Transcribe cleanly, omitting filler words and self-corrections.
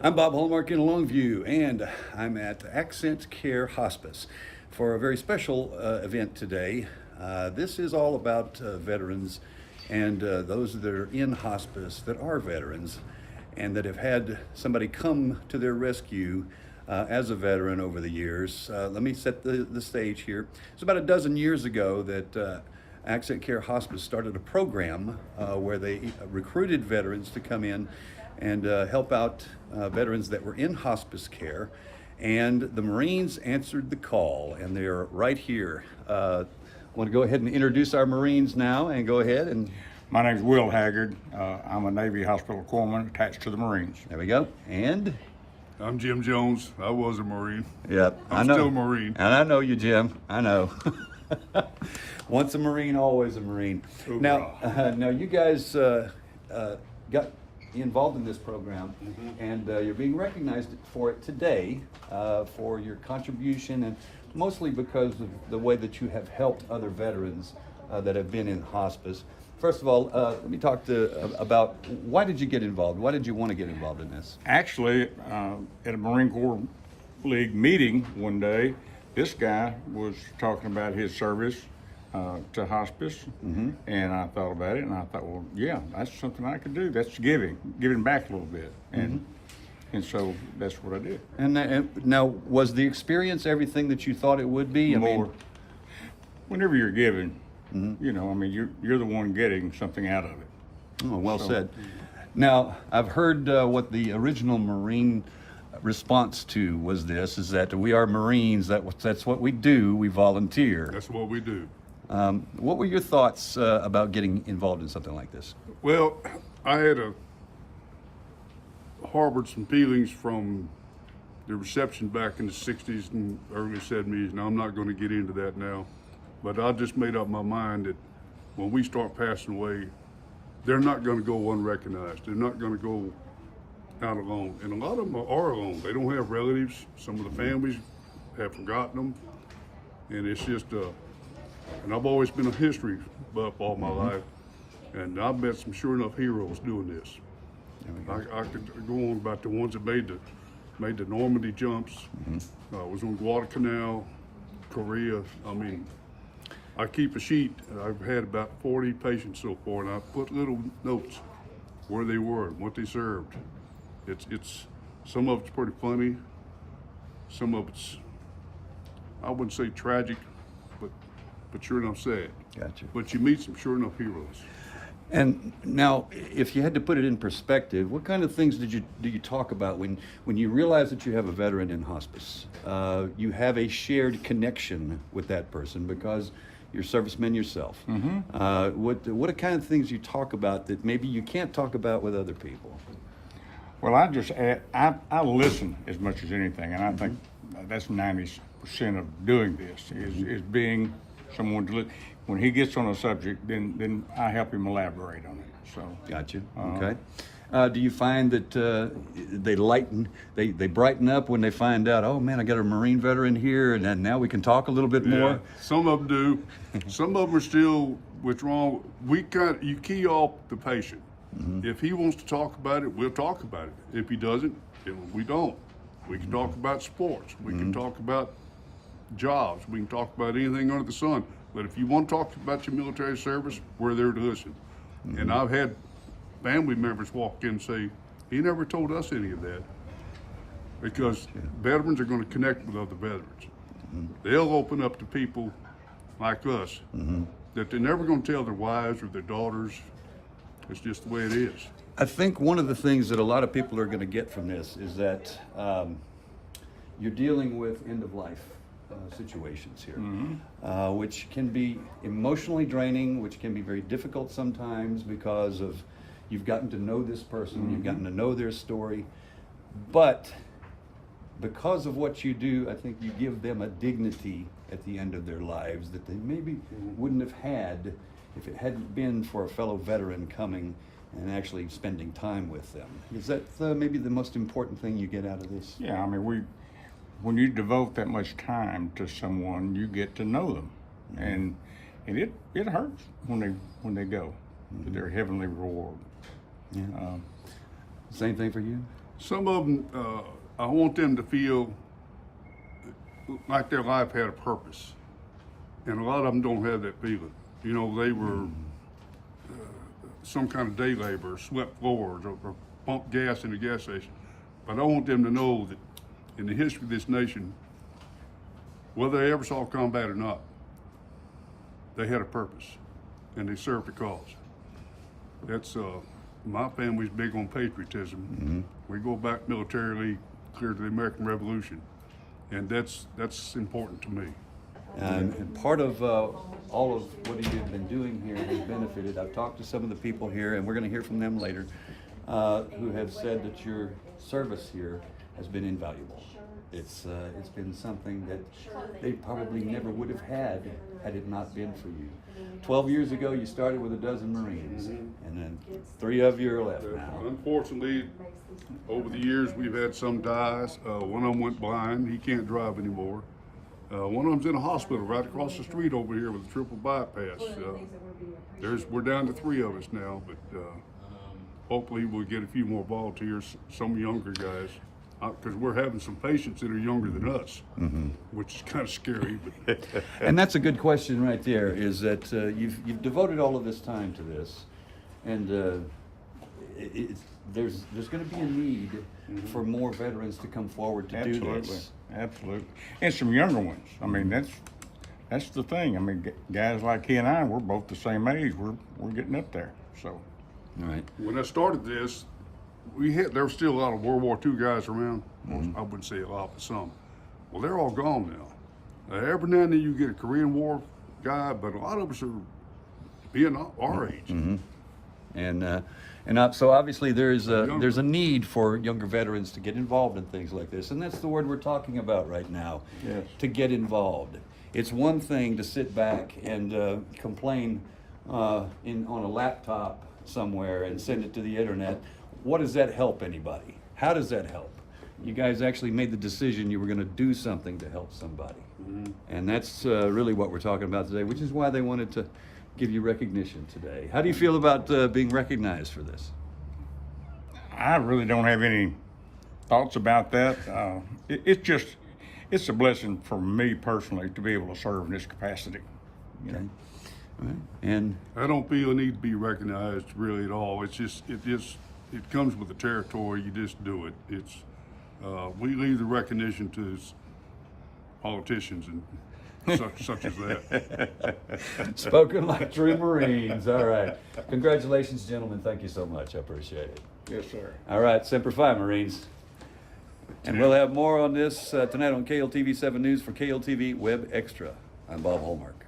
I'm Bob Hallmark in Longview, and I'm at Accent Care Hospice for a very special event today. This is all about veterans and those that are in hospice that are veterans and that have had somebody come to their rescue as a veteran over the years. Let me set the stage here. It's about a dozen years ago that Accent Care Hospice started a program where they recruited veterans to come in and help out veterans that were in hospice care. And the Marines answered the call, and they're right here. I want to go ahead and introduce our Marines now, and go ahead and... My name's Will Haggard. I'm a Navy hospital corpsman attached to the Marines. There we go. And... I'm Jim Jones. I was a Marine. Yep, I'm still a Marine. And I know you, Jim. I know. Once a Marine, always a Marine. Now you guys got involved in this program, and you're being recognized for it today for your contribution, and mostly because of the way that you have helped other veterans that have been in hospice. First of all, let me talk about why did you get involved? Why did you want to get involved in this? Actually, at a Marine Corps League meeting one day, this guy was talking about his service to hospice, and I thought about it, and I thought, well, yeah, that's something I could do. That's giving back a little bit, and so that's what I did. And now, was the experience everything that you thought it would be? Whenever you're giving, you know, I mean, you're the one getting something out of it. Oh, well said. Now, I've heard what the original Marine response to was this, is that we are Marines, that's what we do, we volunteer. That's what we do. What were your thoughts about getting involved in something like this? Well, I had harbored some feelings from the reception back in the 60s and early 70s. Now, I'm not going to get into that now, but I just made up my mind that when we start passing away, they're not going to go unrecognized. They're not going to go out alone. And a lot of them are alone. They don't have relatives. Some of the families have forgotten them. And it's just, and I've always been a history buff all my life. And I've met some sure enough heroes doing this. I could go on about the ones that made the Normandy jumps, was on Guadalcanal, Korea. I mean, I keep a sheet. I've had about 40 patients so far, and I put little notes where they were and what they served. It's some of it's pretty funny, some of it's, I wouldn't say tragic, but sure enough sad. Gotcha. But you meet some sure enough heroes. And now, if you had to put it in perspective, what kind of things do you talk about when you realize that you have a veteran in hospice? You have a shared connection with that person because you're servicemen yourself. What kind of things you talk about that maybe you can't talk about with other people? Well, I listen as much as anything, and I think that's 90% of doing this is being someone to listen. When he gets on a subject, then I help him elaborate on it. So. Gotcha. Okay. Do you find that they brighten up when they find out, oh man, I got a Marine veteran here, and now we can talk a little bit more? Some of them do. Some of them are still withdrawn. You key off the patient. If he wants to talk about it, we'll talk about it. If he doesn't, then we don't. We can talk about sports. We can talk about jobs. We can talk about anything under the sun. But if you want to talk about your military service, we're there to listen. And I've had family members walk in and say, he never told us any of that. Because veterans are going to connect with other veterans. They'll open up to people like us that they're never going to tell their wives or their daughters. It's just the way it is. I think one of the things that a lot of people are going to get from this is that you're dealing with end-of-life situations here, which can be emotionally draining, which can be very difficult sometimes because of you've gotten to know this person, you've gotten to know their story, but because of what you do, I think you give them a dignity at the end of their lives that they maybe wouldn't have had if it hadn't been for a fellow veteran coming and actually spending time with them. Is that maybe the most important thing you get out of this? Yeah, I mean, when you devote that much time to someone, you get to know them, and it hurts when they go to their heavenly reward. Yeah. Same thing for you? Some of them, I want them to feel like their life had a purpose. And a lot of them don't have that feeling. You know, they were some kind of day laborer, swept floors, or pumped gas in the gas station. But I want them to know that in the history of this nation, whether they ever saw combat or not, they had a purpose and they served a cause. That's, my family's big on patriotism. We go back militarily clear to the American Revolution, and that's important to me. And part of all of what you've been doing here has benefited. I've talked to some of the people here, and we're going to hear from them later, who have said that your service here has been invaluable. It's been something that they probably never would have had it not been for you. 12 years ago, you started with a dozen Marines, and then 3 of you are left now. Unfortunately, over the years, we've had some die. One of them went blind. He can't drive anymore. One of them's in a hospital right across the street over here with a triple bypass. We're down to 3 of us now, but hopefully we'll get a few more volunteers, some younger guys, because we're having some patients that are younger than us, which is kind of scary. But And that's a good question right there, is that you've devoted all of this time to this, and there's going to be a need for more veterans to come forward to do this. Absolutely. And some younger ones. I mean, that's the thing. I mean, guys like he and I, we're both the same age. We're getting up there. So, All right. when I started this, there were still a lot of World War II guys around. I wouldn't say a lot, but some. Well, they're all gone now. Every now and then you get a Korean War guy, but a lot of us are being our age. So obviously there's a need for younger veterans to get involved in things like this, and that's the word we're talking about right now. Yes. To get involved. It's one thing to sit back and complain on a laptop somewhere and send it to the internet. What does that help anybody? How does that help? You guys actually made the decision you were going to do something to help somebody, and that's really what we're talking about today, which is why they wanted to give you recognition today. How do you feel about being recognized for this? I really don't have any thoughts about that. It's a blessing for me personally to be able to serve in this capacity. You know? All right. And I don't feel a need to be recognized really at all. It comes with the territory. You just do it. We leave the recognition to politicians and such as that. spoken like true Marines. All right. Congratulations, gentlemen. Thank you so much. I appreciate it. Yes, sir. All right. Semper Fi, Marines. And we'll have more on this tonight on KLTV 7 News for KLTV WebXtra. I'm Bob Hallmark.